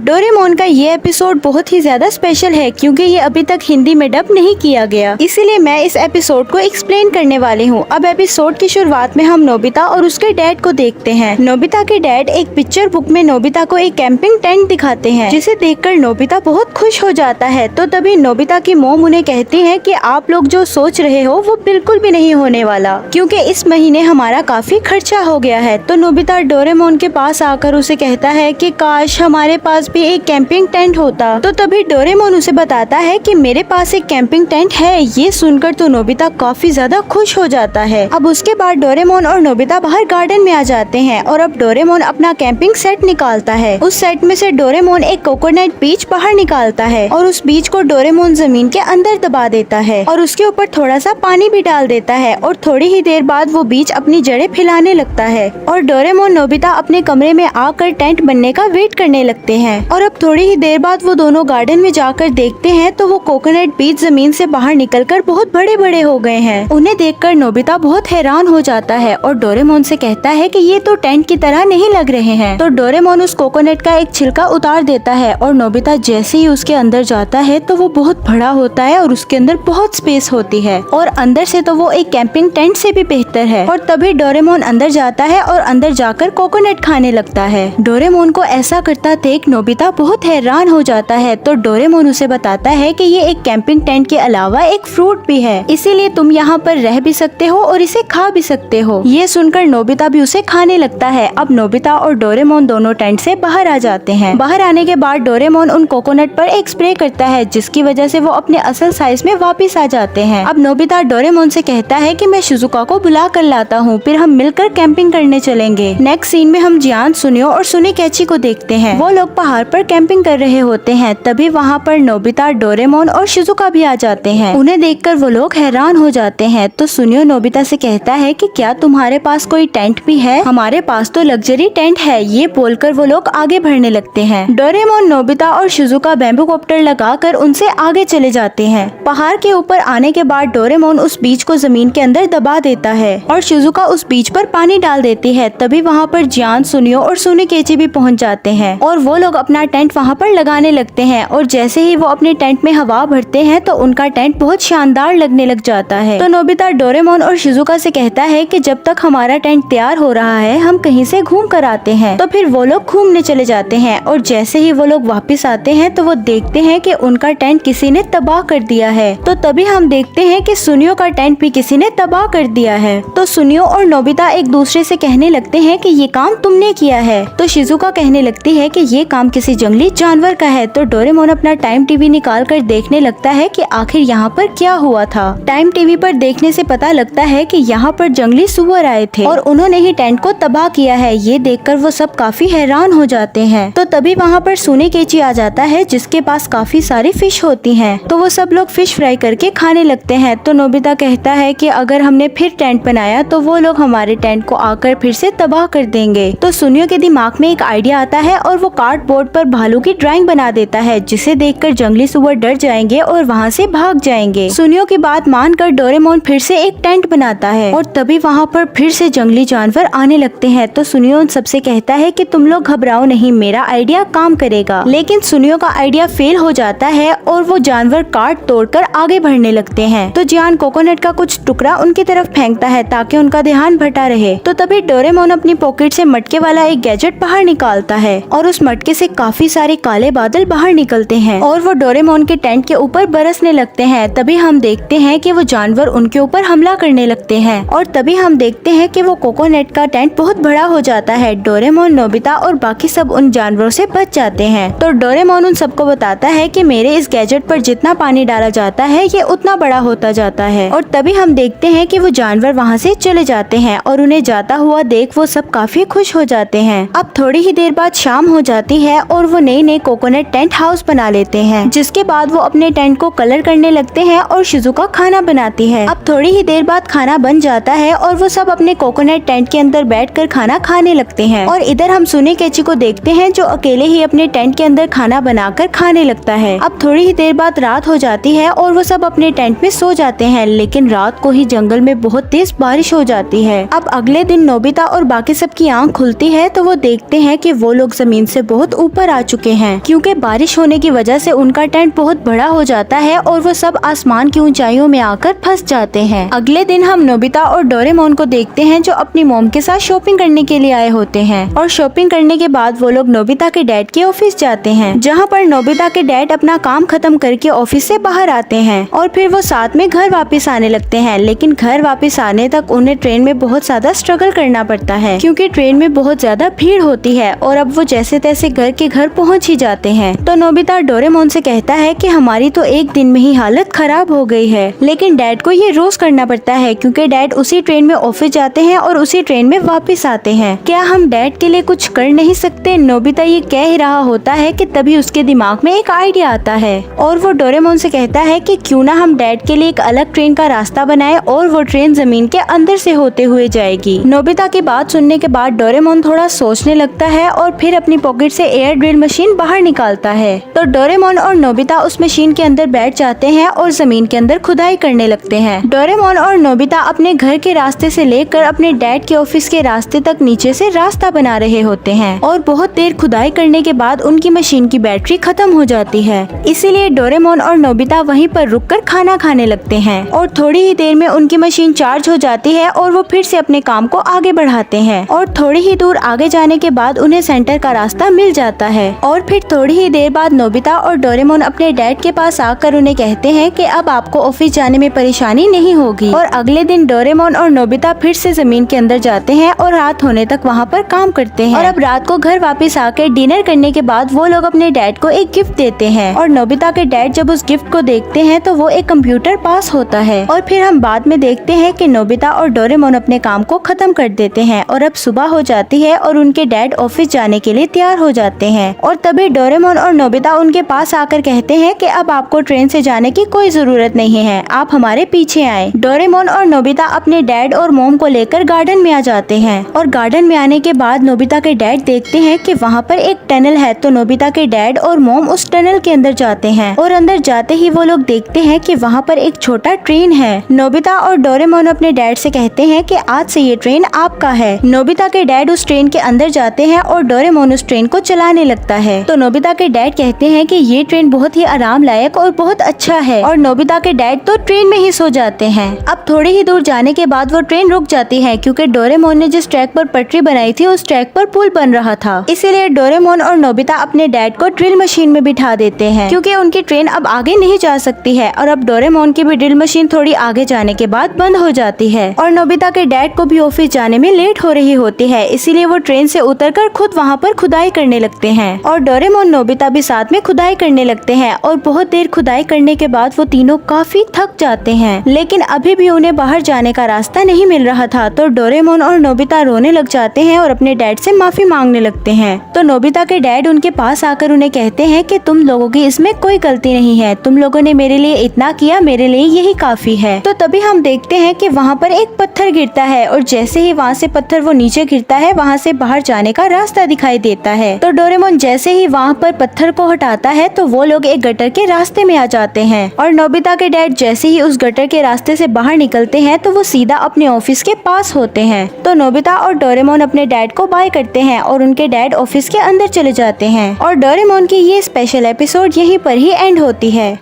Doraemon का ये episode बहुत ही ज्यादा स्पेशल है क्योंकि ये अभी तक हिंदी में डब नहीं किया गया, इसीलिए मैं इस एपिसोड को एक्सप्लेन करने वाली हूँ। अब एपिसोड की शुरुआत में हम नोबिता और उसके डैड को देखते हैं। नोबिता के डैड एक पिक्चर बुक में नोबिता को एक कैंपिंग टेंट दिखाते हैं, जिसे देखकर नोबिता बहुत खुश हो जाता है। तो तभी नोबिता की मॉम उन्हें कहती है कि आप लोग जो सोच रहे हो वो बिल्कुल भी नहीं होने वाला, क्योंकि इस महीने हमारा काफी खर्चा हो गया है। तो नोबिता डोरेमोन के पास आकर उसे कहता है कि काश हमारे पास भी एक कैंपिंग टेंट होता। तो तभी डोरेमोन उसे बताता है कि मेरे पास एक कैंपिंग टेंट है। ये सुनकर तो नोबिता काफी ज्यादा खुश हो जाता है। अब उसके बाद डोरेमोन और नोबिता बाहर गार्डन में आ जाते हैं और अब डोरेमोन अपना कैंपिंग सेट निकालता है। उस सेट में से डोरेमोन एक कोकोनट बीज बाहर निकालता है और उस बीज को डोरेमोन जमीन के अंदर दबा देता है और उसके ऊपर थोड़ा सा पानी भी डाल देता है और थोड़ी ही देर बाद वो बीज अपनी जड़ें फैलाने लगता है और डोरेमोन नोबिता अपने कमरे में आकर टेंट बनने का वेट करने लगते हैं। और अब थोड़ी ही देर बाद वो दोनों गार्डन में जाकर देखते हैं तो वो कोकोनट बीज जमीन से बाहर निकलकर बहुत बड़े बड़े हो गए हैं। उन्हें देखकर नोबिता बहुत हैरान हो जाता है और डोरेमोन से कहता है कि ये तो टेंट की तरह नहीं लग रहे हैं। तो डोरेमोन उस कोकोनट का एक छिलका उतार देता है और नोबिता जैसे ही उसके अंदर जाता है तो वो बहुत बड़ा होता है और उसके अंदर बहुत स्पेस होती है और अंदर से तो वो एक कैंपिंग टेंट से भी बेहतर है। और तभी डोरेमोन अंदर जाता है और अंदर जाकर कोकोनट खाने लगता है। डोरेमोन को ऐसा करता देख नोबिता बहुत हैरान हो जाता है। तो डोरेमोन उसे बताता है कि ये एक कैंपिंग टेंट के अलावा एक फ्रूट भी है, इसीलिए तुम यहाँ पर रह भी सकते हो और इसे खा भी सकते हो। ये सुनकर नोबिता भी उसे खाने लगता है। अब नोबिता और डोरेमोन दोनों टेंट से बाहर आ जाते हैं। बाहर आने के बाद डोरेमोन उन कोकोनट पर एक स्प्रे करता है, जिसकी वजह से वो अपने असल साइज में वापस आ जाते हैं। अब नोबिता डोरेमोन से कहता है कि मैं शिजुका को बुला कर लाता हूँ, फिर हम मिलकर कैंपिंग करने चलेंगे। नेक्स्ट सीन में हम जियान, सुनियो और सुनिकेची को देखते हैं। वो लोग पहाड़ पर कैंपिंग कर रहे होते हैं। तभी वहाँ पर नोबिता, डोरेमोन और शिजुका भी आ जाते हैं। उन्हें देखकर वो लोग हैरान हो जाते हैं। तो सुनियो नोबिता से कहता है कि क्या तुम्हारे पास कोई टेंट भी है? हमारे पास तो लग्जरी टेंट है। ये बोलकर वो लोग आगे बढ़ने लगते हैं। डोरेमोन, नोबिता और शिजुका बैम्बू कॉप्टर लगाकर उनसे आगे चले जाते हैं। पहाड़ के ऊपर आने के बाद डोरेमोन उस बीज को जमीन के अंदर दबा देता है और शिजुका उस बीज पर पानी डाल देती है। तभी वहाँ पर जियान, सुनियो और सुनिकेची भी पहुँच जाते हैं और वो लोग अपना टेंट वहाँ पर लगाने लगते हैं। और जैसे ही वो अपने टेंट में हवा भरते हैं तो उनका टेंट बहुत शानदार लगने लग जाता है। तो नोबिता डोरेमोन और शिजुका से कहता है कि जब तक हमारा टेंट तैयार हो रहा है हम कहीं से घूम कर आते हैं। तो फिर वो लोग घूमने चले जाते हैं और जैसे ही वो लोग वापस आते हैं तो वो देखते हैं कि उनका टेंट किसी ने तबाह कर दिया है। तो तभी हम देखते हैं कि सुनियो का टेंट भी किसी ने तबाह कर दिया है। तो सुनियो और नोबिता एक दूसरे से कहने लगते हैं कि ये काम तुमने किया है। तो शिजुका कहने लगती है कि ये काम किसी जंगली जानवर का है। तो डोरेमोन अपना टाइम टीवी निकाल कर देखने लगता है कि आखिर यहाँ पर क्या हुआ था। टाइम टीवी पर देखने से पता लगता है कि यहाँ पर जंगली सुअर आए थे और उन्होंने ही टेंट को तबाह किया है। ये देखकर वो सब काफी हैरान हो जाते हैं। तो तभी वहाँ पर सुनिकेची आ जाता है, जिसके पास काफी सारी फिश होती हैं। तो वो सब लोग फिश फ्राई करके खाने लगते हैं। तो नोबिता कहता है कि अगर हमने फिर टेंट बनाया तो वो लोग हमारे टेंट को आकर फिर से तबाह कर देंगे। तो सुनियो के दिमाग में एक आइडिया आता है और वो कार्डबोर्ड पर भालू की ड्राइंग बना देता है, जिसे देखकर जंगली सुअर डर जाएंगे और वहाँ से भाग जाएंगे। सुनियो की बात मानकर डोरेमोन फिर से एक टेंट बनाता है और तभी वहाँ पर फिर से जंगली जानवर आने लगते हैं। तो सुनियो उन सबसे कहता है कि तुम लोग घबराओ नहीं, मेरा आइडिया काम करेगा। लेकिन सुनियो का आइडिया फेल हो जाता है और वो जानवर काट तोड़कर आगे बढ़ने लगते हैं। तो जियान कोकोनट का कुछ टुकड़ा उनकी तरफ फेंकता है ताकि उनका ध्यान भटा रहे। तो तभी डोरेमोन अपनी पॉकेट से मटके वाला एक गैजेट बाहर निकालता है और उस मटके से काफी सारे काले बादल बाहर निकलते हैं और वो डोरेमोन के टेंट के ऊपर बरसने लगते हैं। तभी हम देखते हैं कि वो जानवर उनके ऊपर हमला करने लगते हैं और तभी हम देखते हैं कि वो कोकोनट का टेंट बहुत बड़ा हो जाता है। डोरेमोन, नोबिता और बाकी सब उन जानवरों से बच जाते हैं। तो डोरेमोन उन सबको बताता है कि मेरे इस गैजेट पर जितना पानी डाला जाता है ये उतना बड़ा होता जाता है। और तभी हम देखते हैं कि वो जानवर वहाँ से चले जाते हैं और उन्हें जाता हुआ देख वो सब काफी खुश हो जाते हैं। अब थोड़ी ही देर बाद शाम हो जाती है और वो नए कोकोनट टेंट हाउस बना लेते हैं, जिसके बाद वो अपने टेंट को कलर करने लगते हैं और शिजुका खाना बनाती है। अब थोड़ी ही देर बाद खाना बन जाता है और वो सब अपने कोकोनट टेंट के अंदर बैठकर खाना खाने लगते हैं। और इधर हम सुनिकेची को देखते हैं जो अकेले ही अपने टेंट के अंदर खाना बनाकर खाने लगता है। अब थोड़ी ही देर बाद रात हो जाती है और वो सब अपने टेंट में सो जाते हैं, लेकिन रात को ही जंगल में बहुत तेज बारिश हो जाती है। अब अगले दिन नोबिता और बाकी सब की आँख खुलती है तो वो देखते हैं कि वो लोग जमीन से बहुत ऊपर ऊपर आ चुके हैं, क्योंकि बारिश होने की वजह से उनका टेंट बहुत बड़ा हो जाता है और वो सब आसमान की ऊंचाइयों में आकर फंस जाते हैं। अगले दिन हम नोबिता और डोरेमोन को देखते हैं जो अपनी मॉम के साथ शॉपिंग करने के लिए आए होते हैं, और शॉपिंग करने के बाद वो लोग नोबिता के डैड के ऑफिस जाते हैं, जहाँ पर नोबिता के डैड अपना काम खत्म करके ऑफिस से बाहर आते हैं और फिर वो साथ में घर वापस आने लगते हैं। लेकिन घर वापस आने तक उन्हें ट्रेन में बहुत ज्यादा स्ट्रगल करना पड़ता है, क्योंकि ट्रेन में बहुत ज्यादा भीड़ होती है और अब वो जैसे तैसे घर पहुँच ही जाते हैं। तो नोबिता डोरेमोन से कहता है कि हमारी तो एक दिन में ही हालत खराब हो गई है, लेकिन डैड को ये रोज करना पड़ता है क्योंकि डैड उसी ट्रेन में ऑफिस जाते हैं और उसी ट्रेन में वापस आते हैं। क्या हम डैड के लिए कुछ कर नहीं सकते? नोबिता ये कह ही रहा होता है कि तभी उसके दिमाग में एक आइडिया आता है और वो डोरेमोन से कहता है कि क्यों ना हम डैड के लिए एक अलग ट्रेन का रास्ता बनाएं और वो ट्रेन जमीन के अंदर से होते हुए जाएगी। नोबिता की बात सुनने के बाद डोरेमोन थोड़ा सोचने लगता है और फिर अपनी पॉकेट से एयर ड्रिल मशीन बाहर निकालता है। तो डोरेमोन और नोबिता उस मशीन के अंदर बैठ जाते हैं और जमीन के अंदर खुदाई करने लगते हैं। डोरेमोन और नोबिता अपने घर के रास्ते से लेकर अपने डैड के ऑफिस के रास्ते तक नीचे से रास्ता बना रहे होते हैं और बहुत देर खुदाई करने के बाद उनकी मशीन की बैटरी खत्म हो जाती है। इसीलिए डोरेमोन और नोबिता वहीं पर रुककर खाना खाने लगते हैं और थोड़ी ही देर में उनकी मशीन चार्ज हो जाती है और वो फिर से अपने काम को आगे बढ़ाते हैं और थोड़ी ही दूर आगे जाने के बाद उन्हें सेंटर का रास्ता मिल जाता है। और फिर थोड़ी ही देर बाद नोबिता और डोरेमोन अपने डैड के पास आकर उन्हें कहते हैं कि अब आपको ऑफिस जाने में परेशानी नहीं होगी। और अगले दिन डोरेमोन और नोबिता फिर से जमीन के अंदर जाते हैं और रात होने तक वहाँ पर काम करते हैं। और अब रात को घर वापस आकर डिनर करने के बाद वो लोग अपने डैड को एक गिफ्ट देते हैं और नोबिता के डैड जब उस गिफ्ट को देखते हैं तो वो एक कंप्यूटर पास होता है। और फिर हम बाद में देखते हैं कि नोबिता और डोरेमोन अपने काम को खत्म कर देते हैं और अब सुबह हो जाती है और उनके डैड ऑफिस जाने के लिए तैयार हो जाते हैं। और तभी डोरेमोन और नोबिता उनके पास आकर कहते हैं कि अब आपको ट्रेन से जाने की कोई जरूरत नहीं है, आप हमारे पीछे आए। डोरेमोन और नोबिता अपने डैड और मोम को लेकर गार्डन में आ जाते हैं और गार्डन में आने के बाद नोबिता के डैड देखते हैं कि वहाँ पर एक टनल है। तो नोबिता के डैड और मोम उस टनल के अंदर जाते हैं और अंदर जाते ही वो लोग देखते हैं कि वहाँ पर एक छोटा ट्रेन है। नोबिता और डोरेमोन अपने डैड से कहते हैं कि आज से ये ट्रेन आपका है। नोबिता के डैड उस ट्रेन के अंदर जाते हैं और डोरेमोन उस ट्रेन को चलाने लगता है। तो नोबिता के डैड कहते हैं कि ये ट्रेन बहुत ही आराम लायक और बहुत अच्छा है और नोबिता के डैड तो ट्रेन में ही सो जाते हैं। अब थोड़ी ही दूर जाने के बाद वो ट्रेन रुक जाती है क्योंकि डोरेमोन ने जिस ट्रैक पर पटरी बनाई थी उस ट्रैक पर पुल बन रहा था। इसीलिए डोरेमोन और नोबिता अपने डैड को ड्रिल मशीन में बिठा देते हैं क्योंकि उनकी ट्रेन अब आगे नहीं जा सकती है। और अब डोरेमोन की भी ड्रिल मशीन थोड़ी आगे जाने के बाद बंद हो जाती है और नोबिता के डैड को भी ऑफिस जाने में लेट हो रही होती है। इसीलिए वो ट्रेन से उतरकर खुद वहाँ पर खुदाई करने लगते हैं और डोरेमोन नोबिता भी साथ में खुदाई करने लगते हैं। और बहुत देर खुदाई करने के बाद वो तीनों काफी थक जाते हैं, लेकिन अभी भी उन्हें बाहर जाने का रास्ता नहीं मिल रहा था। तो डोरेमोन और नोबिता रोने लग जाते हैं और अपने डैड से माफी मांगने लगते हैं। तो नोबिता के डैड उनके पास आकर उन्हें कहते हैं कि तुम लोगों की इसमें कोई गलती नहीं है, तुम लोगों ने मेरे लिए इतना किया, मेरे लिए यही काफी है। तो तभी हम देखते हैं कि वहाँ पर एक पत्थर गिरता है और जैसे ही वहाँ से पत्थर वो नीचे गिरता है वहाँ से बाहर जाने का रास्ता दिखाई देता है। तो डोरेमोन जैसे ही वहाँ पर पत्थर को हटाता है तो वो लोग एक गटर के रास्ते में आ जाते हैं और नोबिता के डैड जैसे ही उस गटर के रास्ते से बाहर निकलते हैं तो वो सीधा अपने ऑफिस के पास होते हैं। तो नोबिता और डोरेमोन अपने डैड को बाय करते हैं और उनके डैड ऑफिस के अंदर चले जाते हैं और डोरेमोन की ये स्पेशल एपिसोड यहीं पर ही एंड होती है।